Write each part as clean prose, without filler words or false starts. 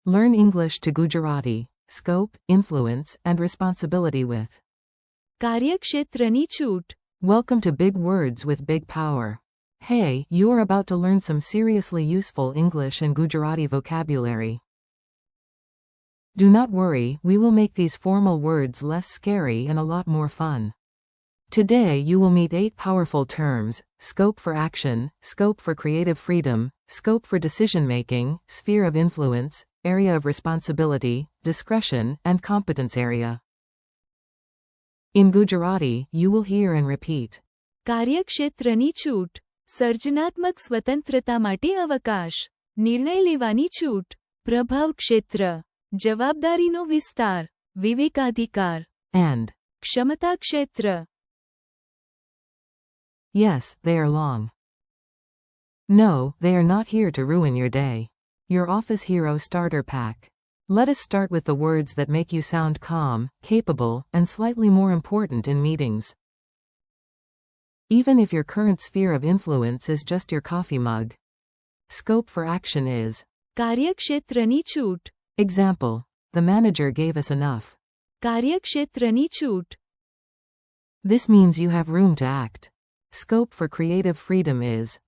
Learn English to Gujarati, scope, influence, and responsibility with. કાર્યક્ષેત્રની છૂટ. Welcome to Big Words with Big Power. Hey, you are about to learn some seriously useful English and Gujarati vocabulary. Do not worry, we will make these formal words less scary and a lot more fun. Today you will meet 8 powerful terms: scope for action, scope for creative freedom, scope for decision-making, sphere of influence, area of responsibility, discretion, and competence area. In Gujarati, you will hear and repeat. કાર્યક્ષેત્રની છૂટ. સર્જનાત્મક સ્વતંત્રતા માટે અવકાશ. નિર્ણય લેવાની છૂટ. પ્રભાવ ક્ષેત્ર. જવાબદારીનો વિસ્તાર. વિવેકાધિકાર. And. ક્ષમતા ક્ષેત્ર. Yes, they are long. No, they are not here to ruin your day. Your office hero starter pack. Let us start with the words that make you sound calm, capable, and slightly more important in meetings. Even if your current sphere of influence is just your coffee mug. Scope for action is. કાર્યક્ષેત્રની છૂટ. Example. The manager gave us enough. કાર્યક્ષેત્રની છૂટ. This means you have room to act. Scope for creative freedom is.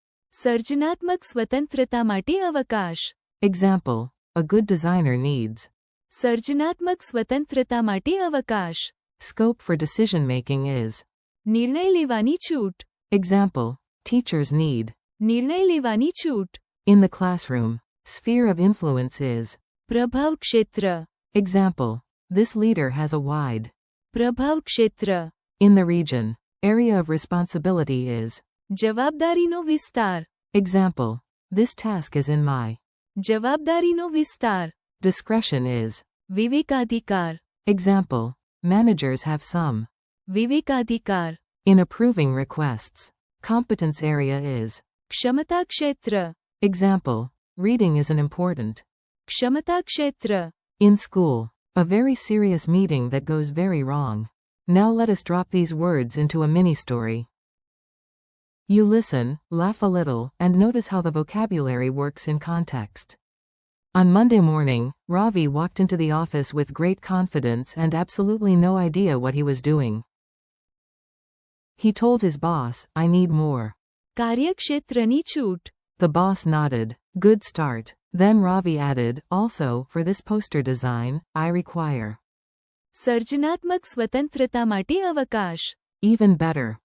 સર્જનાત્મક સ્વતંત્રતા માટે અવકાશ. Example. A good designer needs. સર્જનાત્મક સ્વતંત્રતા માટે અવકાશ. Scope for decision-making is. નિર્ણય લેવાની છૂટ. Example. Teachers need. નિર્ણય લેવાની છૂટ. In the classroom. Sphere of influence is. પ્રભાવ ક્ષેત્ર. Example. This leader has a wide. પ્રભાવ ક્ષેત્ર. In the region. Area of responsibility is. જવાબદારીનો વિસ્તાર. Example. This task is in my. જવાબદારીનો વિસ્તાર. Discretion is. વિવેકાધિકાર. Example. Managers have some. વિવેકાધિકાર. In approving requests. Competence area is. ક્ષમતા ક્ષેત્ર. Example. Reading is an important. ક્ષમતા ક્ષેત્ર. In school. A very serious meeting that goes very wrong. Now let us drop these words into a mini story. You listen, laugh a little, and notice how the vocabulary works in context. On Monday morning, Ravi walked into the office with great confidence and absolutely no idea what he was doing. He told his boss, "I need more." કાર્યક્ષેત્રની છૂટ. The boss nodded. Good start. Then Ravi added, "Also, for this poster design, I require." સર્જનાત્મક સ્વતંત્રતા માટે અવકાશ. Even better.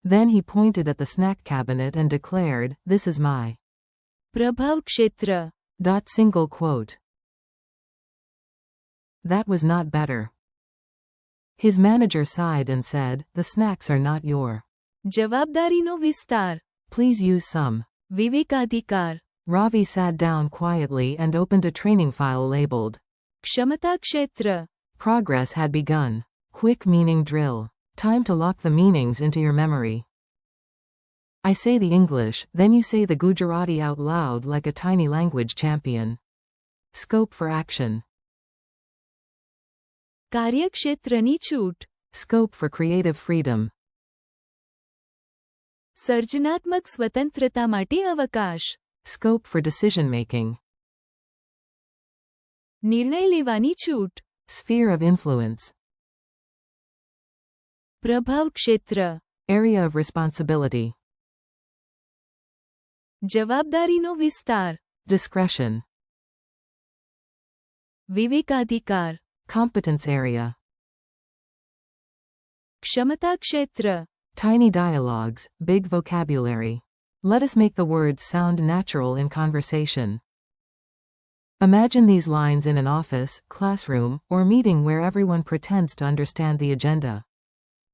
Then he pointed at the snack cabinet and declared, "This is my." પ્રભાવ ક્ષેત્ર. Single quote. That was not better. His manager sighed and said, "The snacks are not your." જવાબદારીનો વિસ્તાર. Please use some. વિવેકાધિકાર. Ravi sat down quietly and opened a training file labeled. ક્ષમતા ક્ષેત્ર. Progress had begun. Quick meaning drill. Time to lock the meanings into your memory. I say the English, then you say the Gujarati out loud like a tiny language champion. Scope for action. કાર્યક્ષેત્રની છૂટ. Scope for creative freedom. સર્જનાત્મક સ્વતંત્રતા માટે અવકાશ. Scope for decision-making. નિર્ણય લેવાની છૂટ. Sphere of influence. પ્રભાવ ક્ષેત્ર. Area of responsibility. જવાબદારીનો વિસ્તાર. Discretion. વિવેકાધિકાર. Competence area. ક્ષમતા ક્ષેત્ર. Tiny dialogues, big vocabulary. Let us make the words sound natural in conversation. Imagine these lines in an office, classroom, or meeting where everyone pretends to understand the agenda.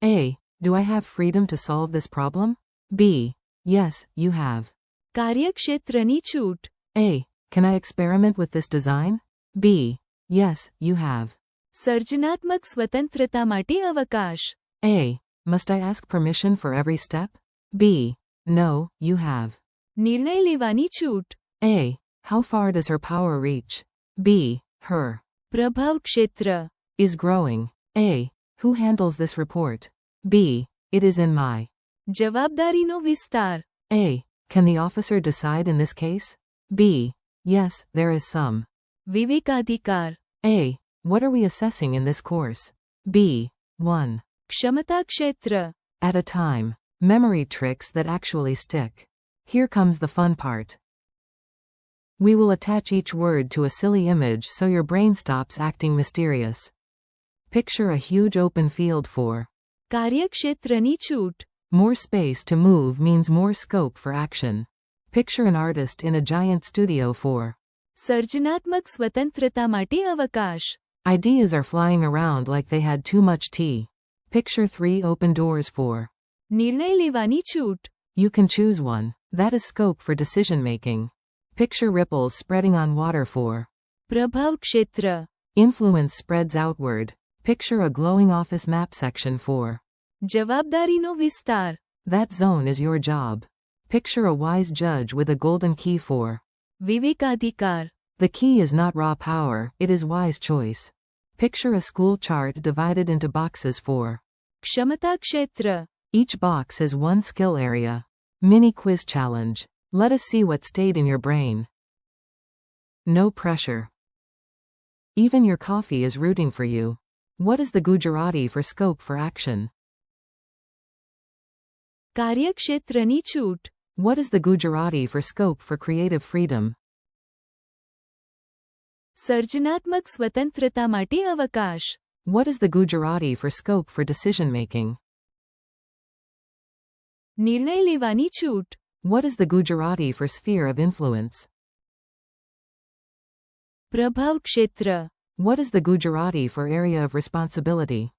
A. Do I have freedom to solve this problem? B. Yes, you have. કાર્યક્ષેત્રની છૂટ. A. Can I experiment with this design? B. Yes, you have. સર્જનાત્મક સ્વતંત્રતા માટે અવકાશ. A. Must I ask permission for every step? B. No, you have. નિર્ણય લેવાની છૂટ. A. How far does her power reach? B. Her. પ્રભાવ ક્ષેત્ર. Is growing. A. Who handles this report? B. It is in my. જવાબદારીનો વિસ્તાર. A. Can the officer decide in this case? B. Yes, there is some. વિવેકાધિકાર. A. What are we assessing in this course? B. 1. ક્ષમતા ક્ષેત્ર. At a time. Memory tricks that actually stick. Here comes the fun part. We will attach each word to a silly image so your brain stops acting mysterious. Picture a huge open field for. કાર્યક્ષેત્રની છૂટ. More space to move means more scope for action. Picture an artist in a giant studio for. સર્જનાત્મક સ્વતંત્રતા માટે અવકાશ. Ideas are flying around like they had too much tea. Picture 3 open doors for. નિર્ણય લેવાની છૂટ. You can choose one. That is scope for decision making. Picture ripples spreading on water for. પ્રભાવ ક્ષેત્ર. Influence spreads outward. Picture a glowing office map section for. જવાબદારીનો વિસ્તાર. That zone is your job. Picture a wise judge with a golden key for. વિવેકાધિકાર. The key is not raw power, it is wise choice. Picture a school chart divided into boxes for. ક્ષમતા ક્ષેત્ર. Each box has one skill area. Mini quiz challenge. Let us see what stayed in your brain. No pressure. Even your coffee is rooting for you. What is the Gujarati for scope for action? કાર્યક્ષેત્રની છૂટ. What is the Gujarati for scope for creative freedom? સર્જનાત્મક સ્વતંત્રતા માટે અવકાશ. What is the Gujarati for scope for decision making? નિર્ણય લેવાની છૂટ. What is the Gujarati for sphere of influence? પ્રભાવ ક્ષેત્ર. What is the Gujarati for area of responsibility?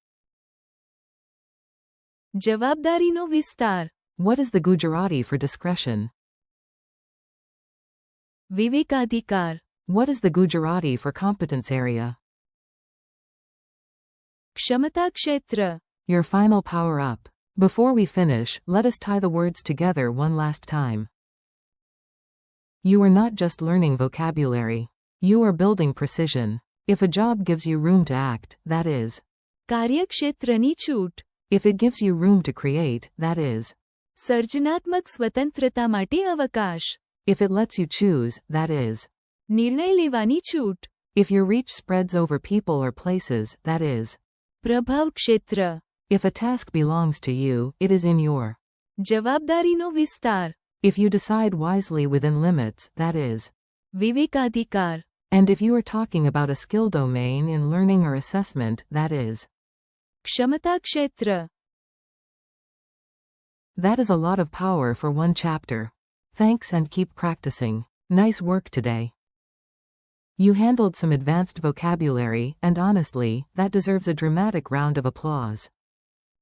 જવાબદારીનો વિસ્તાર. What is the Gujarati for discretion? વિવેકાધિકાર. What is the Gujarati for competence area? ક્ષમતા ક્ષેત્ર. Your final power up. Before we finish, let us tie the words together one last time. You are not just learning vocabulary. You are building precision. If a job gives you room to act, that is. કાર્યક્ષેત્રની છૂટ. If it gives you room to create, that is. સર્જનાત્મક સ્વતંત્રતા માટે અવકાશ. If it lets you choose, that is. નિર્ણય લેવાની છૂટ. If your reach spreads over people or places, that is. પ્રભાવ ક્ષેત્ર. If a task belongs to you, it is in your. જવાબદારીનો વિસ્તાર. If you decide wisely within limits, that is. વિવેકાધિકાર. And if you are talking about a skill domain in learning or assessment, that is. ક્ષમતા ક્ષેત્ર. That is a lot of power for one chapter. Thanks and keep practicing. Nice work today. You handled some advanced vocabulary, and honestly, that deserves a dramatic round of applause.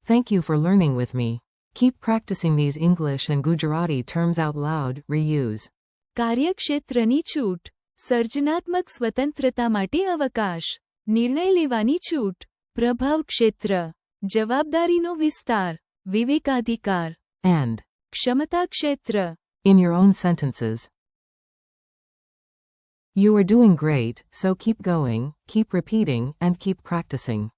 Thank you for learning with me. Keep practicing these English and Gujarati terms out loud, reuse. કાર્યક્ષેત્રની છૂટ. સર્જનાત્મક સ્વતંત્રતા માટે અવકાશ. નિર્ણય લેવાની છૂટ. પ્રભાવ ક્ષેત્ર. જવાબદારીનો વિસ્તાર. વિવેકાધિકાર. And. ક્ષમતા ક્ષેત્ર. In your own sentences. You are doing great, so keep going, keep repeating, and keep practicing.